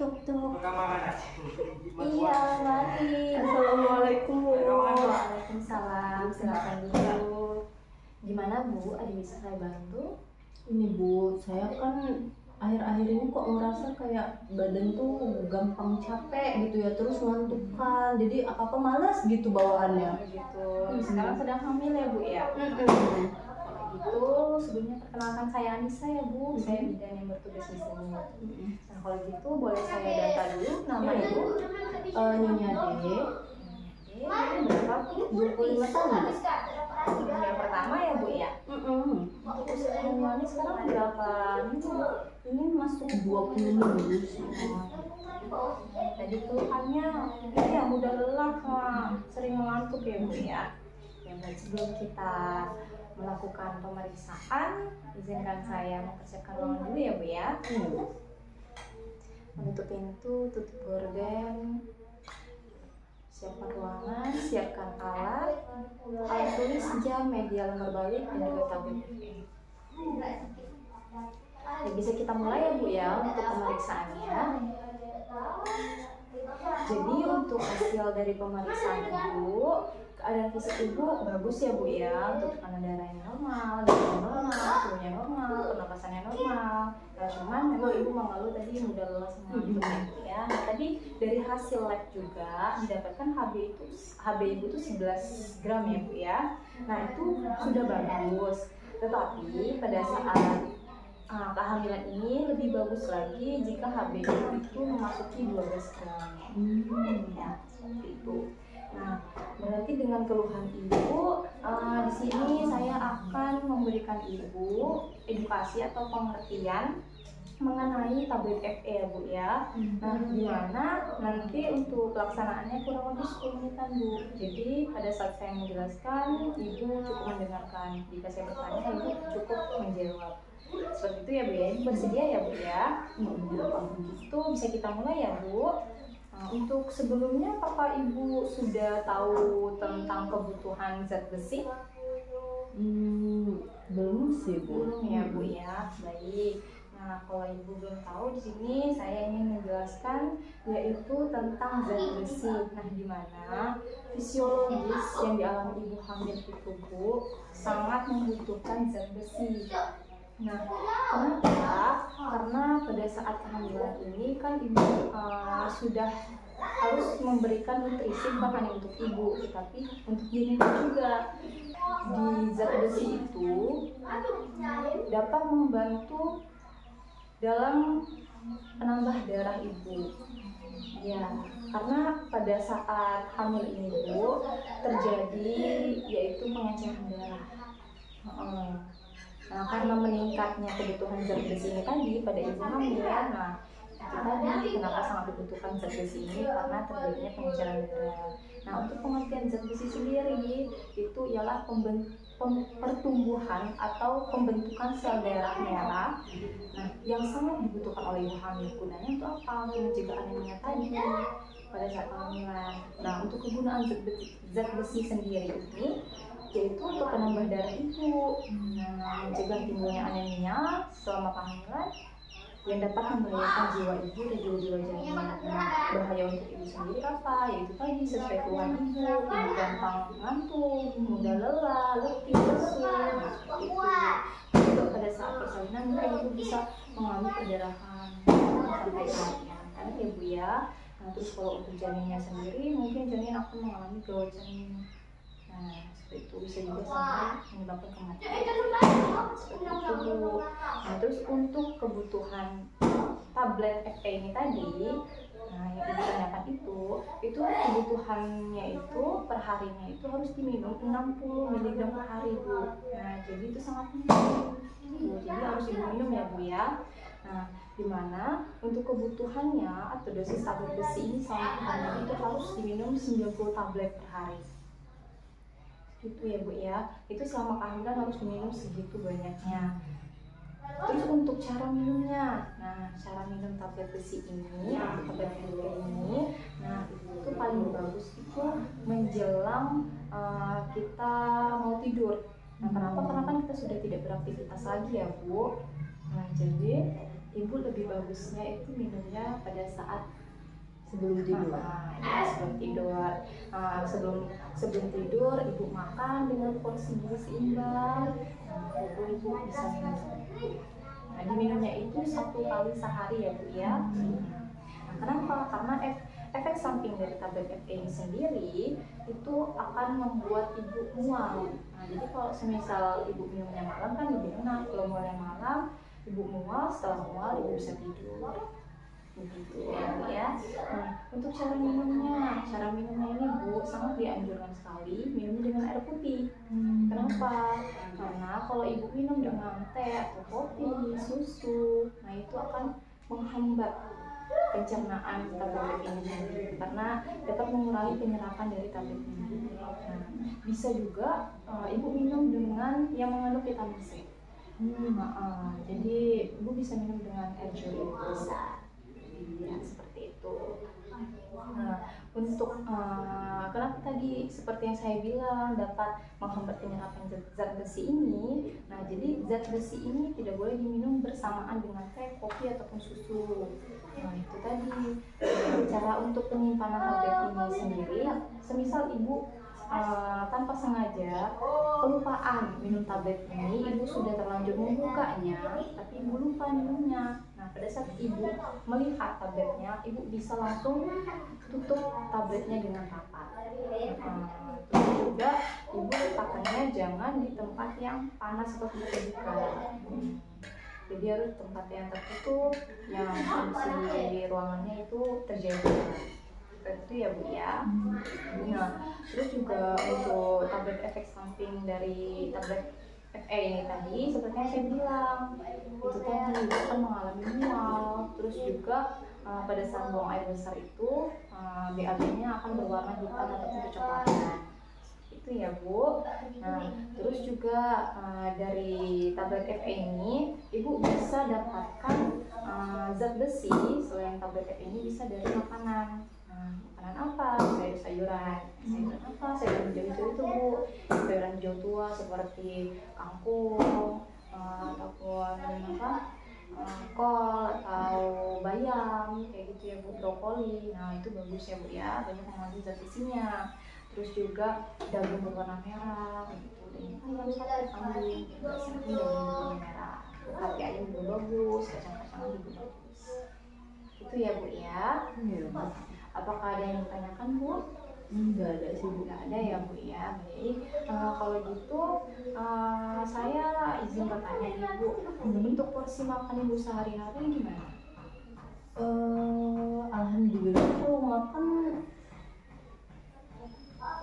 tuk tuk. Iya, mari. Assalamualaikum. Waalaikumsalam. Silakan dulu. Gimana Bu? Ada bisa saya bantu? Ini Bu, saya kan akhir-akhir ini kok ngerasa kayak badan tuh gampang capek gitu ya, terus ngantukan, jadi apa-apa malas gitu bawaannya. Begitu. Sekarang sedang hamil ya Bu ya? Gitu, sebelumnya perkenalkan saya Anissa ya Bu, saya bidan yang bertugas di sini. Nah kalau gitu boleh saya data dulu nama Ibu? Nyonya D. Berapa? 25 tahun. Yang pertama ya Bu ya? Usia kandungannya sekarang berapa minggu? Ini masuk 20 minggu sih. Jadi keluhannya ini ya mudah lelah sama sering mengantuk ya Bu ya? Ya baik, sebelum kita melakukan pemeriksaan, izinkan saya mempersiapkan ruangan dulu ya Bu ya. Menutup pintu, tutup gorden, siapkan ruangan, siapkan alat tulis, jam, media lembar balik, dan juga tablet FE. Ya, bisa kita mulai ya Bu ya untuk pemeriksaannya. Jadi untuk hasil dari pemeriksaan Ibu, keadaan fisik Ibu bagus ya Bu ya, untuk tekanan darahnya normal, darahnya normal, suhunya normal, pernapasannya normal. Nah, cuman memang Ibu mengeluh tadi mudah lelah sama ngantuk ya Bu ya. Nah, tadi dari hasil lab juga didapatkan HB Ibu itu 11 gram ya Bu ya. Nah itu sudah bagus, tetapi pada saat kehamilan ini lebih bagus lagi jika HB itu memasuki 12 gram. Ya, seperti itu. Nah, berarti dengan keluhan Ibu, di sini saya akan memberikan Ibu edukasi atau pengertian mengenai tablet FE ya Bu ya. Nah, gimana nanti untuk pelaksanaannya kurang lebih 10 menitan Bu. Jadi pada saat saya menjelaskan, Ibu cukup mendengarkan. Jika saya bertanya, Ibu cukup menjawab. Seperti itu ya Bu ya. Ibu bersedia ya Bu ya? Itu bisa kita mulai ya Bu. Untuk sebelumnya apakah Ibu sudah tahu tentang kebutuhan zat besi? Belum sih Bu. Belum ya Bu ya. Baik. Nah, kalau Ibu belum tahu, di sini saya ingin menjelaskan yaitu tentang zat besi. Nah, di mana fisiologis yang dialami Ibu hamil itu Bu sangat membutuhkan zat besi. Nah, kenapa? Karena pada saat kehamilan ini kan Ibu sudah harus memberikan nutrisi bukan hanya untuk Ibu, tetapi untuk janin juga. Di zat besi itu dapat membantu dalam penambah darah Ibu. Ya, karena pada saat hamil ini Bu terjadi yaitu pengenceran darah. Nah, karena meningkatnya kebutuhan zat besi ini tadi pada ibu hamil, nah itu tadi kenapa sangat dibutuhkan zat besi ini karena terjadinya pengenceran darah. Nah, untuk pengertian zat besi sendiri itu ialah pertumbuhan atau pembentukan sel darah merah, nah yang sangat dibutuhkan oleh ibu hamil. Gunanya untuk apa? Untuk mencegah anemia tadi pada saat kehamilan. Nah, untuk kegunaan zat besi sendiri ini yaitu untuk penambah darah Ibu, mencegah timbulnya anemia selama kehamilan yang dapat membahayakan jiwa Ibu dan juga jiwa janin. Nah, bahaya untuk Ibu sendiri apa? Yaitu tadi sesuai keluhan Ibu gampang ngantuk, mudah lelah, letih, lesu, seperti itu. Juga pada saat persalinan mungkin Ibu bisa mengalami perdarahan sampai kematian, kan ya Bu ya. Nah, terus kalau untuk janinnya sendiri mungkin janin akan mengalami gawat janin. Nah, seperti itu bisa juga sampai menyebabkan kematian. Seperti itu. Nah, terus untuk kebutuhan tablet FE ini tadi, nah yang Ibu tanyakan itu kebutuhannya itu per harinya itu harus diminum 60 mg per hari Bu. Nah, jadi itu sangat penting. Jadi harus Ibu minum ya Bu ya. Nah, dimana untuk kebutuhannya atau dosis tablet besi ini selama kehamilan itu harus diminum 90 tablet per hari. Itu ya Bu ya, itu selama kehamilan harus diminum segitu banyaknya. Terus untuk cara minumnya, nah cara minum tablet besi ini, tablet FE ini, nah itu paling bagus itu menjelang kita mau tidur. Nah, kenapa? Karena kan kita sudah tidak beraktivitas lagi ya Bu. Nah, jadi ibu lebih bagusnya itu minumnya pada saat sebelum tidur. Ya, sebelum tidur. Sebelum tidur ibu makan dengan porsi gizi seimbang. Ibu bisa minum. Nah, diminumnya itu 1 kali sehari ya Bu ya. Nah, kenapa? Karena efek samping dari tablet FE ini sendiri itu akan membuat ibu mual. Nah, jadi kalau semisal ibu minumnya malam kan lebih enak. Kalau mulai malam ibu mual, setelah mual ibu bisa tidur. Begitu ya. Nah, untuk cara minumnya ini Bu sangat dianjurkan sekali minumnya dengan air putih. Kenapa? Karena kalau ibu minum dengan teh atau kopi, susu, nah itu akan menghambat pencernaan tablet ini karena dapat mengurangi penyerapan dari tablet ini. Nah, bisa juga ibu minum dengan yang mengandung vitamin C. Jadi ibu bisa minum dengan air jeruk bisa. Ya, seperti itu. Nah, untuk kenapa tadi seperti yang saya bilang dapat menghambat penyerapan zat besi ini. Nah, jadi zat besi ini tidak boleh diminum bersamaan dengan teh, kopi ataupun susu. Nah, itu tadi cara untuk penyimpanan tablet ini sendiri. Semisal ibu tanpa sengaja kelupaan minum tablet ini, ibu sudah terlanjur membukanya, tapi ibu lupa minumnya. Nah, pada saat ibu melihat tabletnya, ibu bisa langsung tutup tabletnya dengan rapat. Terus juga ibu letakkannya jangan di tempat yang panas atau terbuka. Jadi harus tempat yang tertutup, yang kondisi ruangannya itu terjaga. Itu ya Bu ya. Nah, terus juga untuk tablet efek samping dari tablet FE ini tadi seperti yang saya bilang itu tadi akan mengalami mual, terus juga pada saat buang air besar itu BAB-nya akan berwarna hitam ataupun kecoklatan. Itu ya Bu. Nah, terus juga dari tablet FE ini ibu bisa dapatkan zat besi selain tablet FE ini bisa dari makanan. Makanan apa? Sayur-sayuran. Sayuran apa? Sayuran hijau-hijau itu Bu. Sayuran hijau tua seperti kangkung ataupun kol atau bayam kayak gitu ya Bu, brokoli. Nah, itu bagus ya Bu ya, banyak mengandung zat besinya. Terus juga daging berwarna merah gitu. Dan ayam sate kambing juga sering daging berwarna merah. Hati ayam juga bagus, kacang-kacangan juga bagus. Itu ya Bu ya. Apakah ada yang ditanyakan Bu? Enggak ada sih Bu. Enggak ada ya Bu ya. Baik, kalau gitu saya izin bertanya nih Bu, untuk porsi makan ibu sehari-hari gimana? Alhamdulillah kalau makan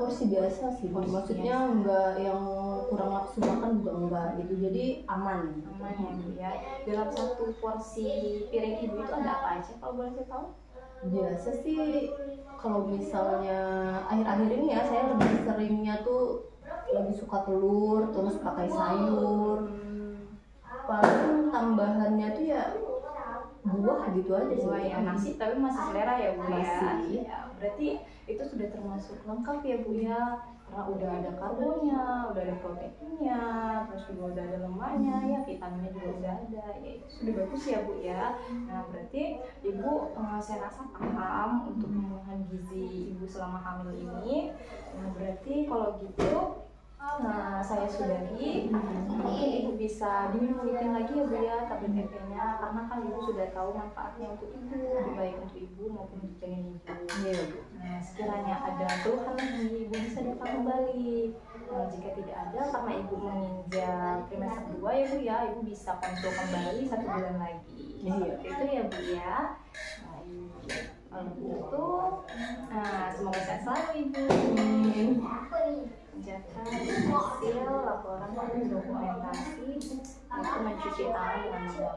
porsi biasa sih Bu. Maksudnya enggak yang kurang nafsu makan juga enggak gitu, jadi aman ya Bu ya. Dalam satu porsi piring ibu itu ada apa aja kalau boleh saya tahu? Biasa sih kalau misalnya akhir-akhir ini ya saya lebih seringnya tuh lebih suka telur, terus pakai sayur. Paling tambahannya tuh ya buah gitu aja sih. Buah ya, nasi tapi masih selera ya Bu ya. Masih. Ya, berarti itu sudah termasuk lengkap ya Bu ya. Karena udah ada karbonya, udah ada proteinnya, terus juga udah ada lemaknya, ya vitaminnya juga udah ada, ya itu sudah bagus ya Bu ya. Nah, berarti Ibu saya rasa paham untuk pemenuhan gizi Ibu selama hamil ini. Nah, berarti kalau gitu saya sudahi. Mungkin Ibu bisa diminum rutin lagi ya Bu ya tablet FE-nya, karena kan Ibu sudah tahu manfaatnya untuk Ibu, lebih baik untuk Ibu maupun untuk janin Ibu. Iya Bu. Nah, sekiranya ada keluhan lagi, Ibu bisa datang kembali. Nah, jika tidak ada karena Ibu menginjak trimester 2 ya Bu ya, Ibu bisa konsul kembali 1 bulan lagi. Iya. Itu ya Bu ya. Kalau begitu, semoga sehat selalu Ibu. Menjaga hasil laporan dan dokumentasi untuk mencuci tangan dengan benar.